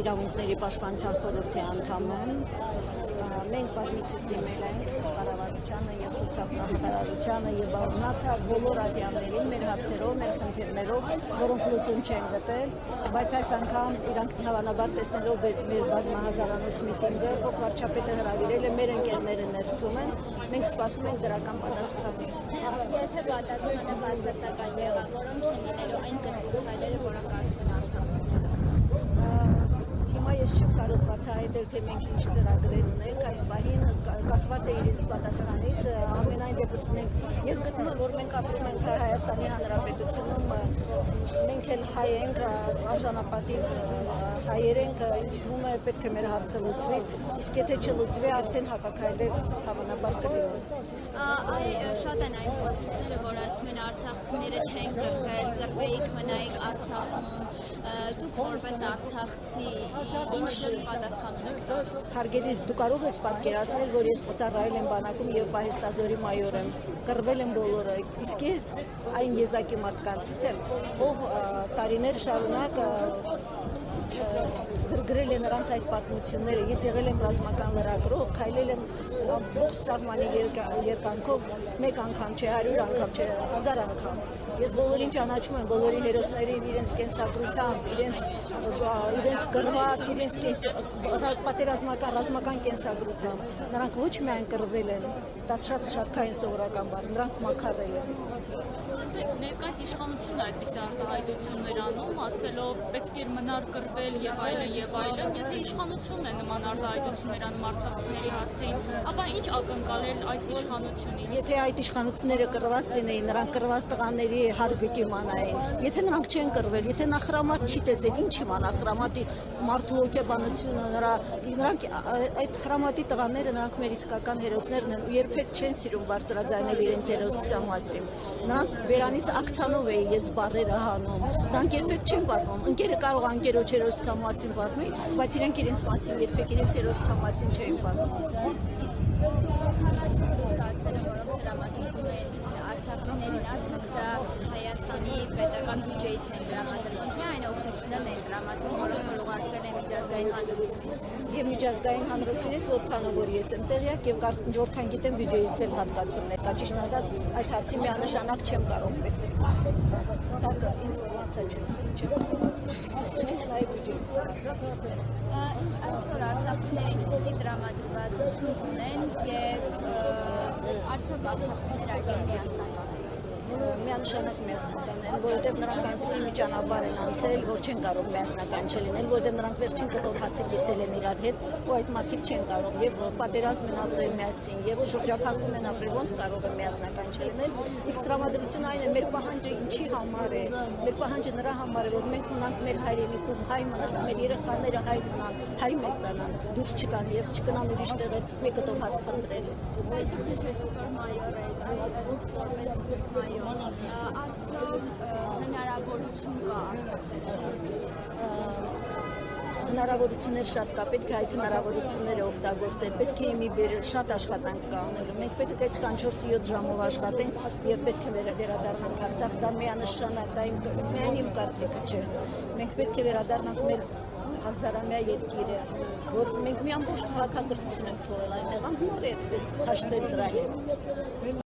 իրավունքների պաշտպանության խորհրդի անդամ եմ։ Մենք բազմիցս դիմել ենք կառավարությանը եւ սոցիալ-նախարարությանը եւ մնացած բոլոր ատյաններին մեր հարցերով, մեր խնդիրներով, որոնք լուծում չեն գտել, բայց այս անգամ իրանք հավանաբար տեսնելով մեր բազմահազարանոց միտինգը, ով վարչապետը հրավիրել է, մեր ընկերները ներսում են, մենք սպասում ենք դրական պատասխանի։ Եթե պատասխանը բացասական եղավ, որոնք են լինելու այն կտրուկ քայլերը, որոնք ասում են արցախցիները։ Հիմա ես չեմ կարող բացահայտել, թե մենք ինչ ծրագրեր ունենք, այս պահին կախված է իրենց պատասխանից, ամենայն դեպս ունենք, ես գտնում եմ, որ մենք ապրում ենք Հայաստանի Հանրապետությունում, մենք էլ հայ ենք, արժանապատիվ հայեր ենք, ինձ թվում է պետք է մեր հարցը լուծվի, իսկ եթե չլուծվի, արդեն հակաքայլեր հավանաբար կլինեն։ Շատ են այն խոսքները, որ ասում են արցախցիները չեն կռվել, կռվեիք մնայիք Արցախում, դուք որպես արցախցի ինչ պատասխան ունեք տալու։ Հարգելիս, դու կարող ես պատկերացնել, որ ես ծառայել եմ բանակում եւ պահեստազորի մայոր եմ, կռվել եմ բոլորը, իսկ ես այն եզակի մարդկանցից եմ, ով տարիներ շարունակ գրել է նրանց այդ պատմությունները, ես եղել եմ ռազմական լրագրող, քայլել եմ ողջ սահմանի երկայնքով, մեկ անգամ չէ, 100 անգամ չէ, 1000 անգամ։ Ես բոլորին ճանաչում եմ, բոլորի հերոսներին, իրենց կենսագրությամբ, իրենց գրված, իրենց պատերազմական, ռազմական կենսագրությամբ։ Նրանք ոչ միայն կռվել են, դա շատ շարքային սովորական բան, նրանք մաքարել են։ Տեսեք, ներկայիս իշխանությունը այդպիսի արտահայտություններ անում, ասելով պետք է մնար կռվել եւ այլն, եթե իշխանությունն է նման արտահայտություններ անում արցախցիների հասցեին, ապա ինչ ակնկալել այս իշխանությունից։ Եթե այդ իշխանությունները կռված լինեին, նրանք կռված տղաների հարգը մանային, եթե նրանք չեն կռվել, եթե նա խրամատ չի տեսել, ինչ իմանա խրամատի մարդու հոգեբանությունը, նրանք այդ խրամատի տղաները, նրանք մեր իսկական հերոսներն են ու երբեք չեն սիրում բարձրաձայնել իրենց հերոսության մասին։ Նրանց բերանից ակցանով էի ես բառերը հանում, նրանք երբեք չեն պատմում, ընկերը կարող անկերոջ հերոսության մասին պատմի, բայց իրենց մասին երբեք իրենց հերոսության մասին չէին պատմում։ Արցախցիներին արդյոք դա Հայաստանի պետական բյուջեից են տրամադրվում, թե այն օգնություններն են տրամադրվում, որոնք ուղարկվել են միջազգային հանրությունից։ Եվ միջազգային հանրությունից, որքանով որ ես եմ տեղյակ եւ որքան գիտեմ բյուջեից էլ հատկացումներ կա, ճիշտ ասած, այդ հարցի միանշանակ չեմ կարող պետք ստակ ինֆորմացիա չեմ ասել նաեւ բյուջեից կառուցվել։ Այսօր արցախցիները ինչպեսի տրամադրվածություն ունեն եւ արդյոք արցախցիները այսօր միասնական են։ Միանշանակ միասնական են, որովհետև նրանք այնպիսի մի ճանապարհ են անցել, որ չեն կարող միասնական չլինել, որովհետև նրանք վերջին կողով հացը կիսել են իրար հետ, ու այդ մարդիկ չեն կարող եւ պատերազմ են ապրել միասին եւ շրջափակում են ապրել, ոնց կարող է միասնական չլինել։ Իսկ տրամադրությունը այն է, մեր պահանջը ինչի համար է, մեր պահանջը նրա համար է, որ մենք ունենք մեր հայրենիքում հայ մնանք, մեր երեխաները հայ մնան, հայ մեծանան, դուրս չգան եւ չգնան ուրիշ տեղեր մի կտով հաց փնտրելու։ Այսօր նշեցիք, որ մայոր եք, որպես մայոր, արդյոք հնարավորություն կա հնարավորություններ շատ կա, պետք է այդ հնարավորությունները օգտագործել, պետք է մի շատ աշխատանք կա անելու, մենք պետք է 24/7 ժամով աշխատենք եւ պետք է վերադառնանք Արցախ, դա միանշանակ, դա միայն իմ կարծիքը չէ, մենք պետք է վերադառնանք մեր հազարամյա երկիրը, որ մենք մի ամբողջ քաղաքակրթություն ենք թողել այնտեղ, անհնար է այդպես հաշտվել դրա հետ։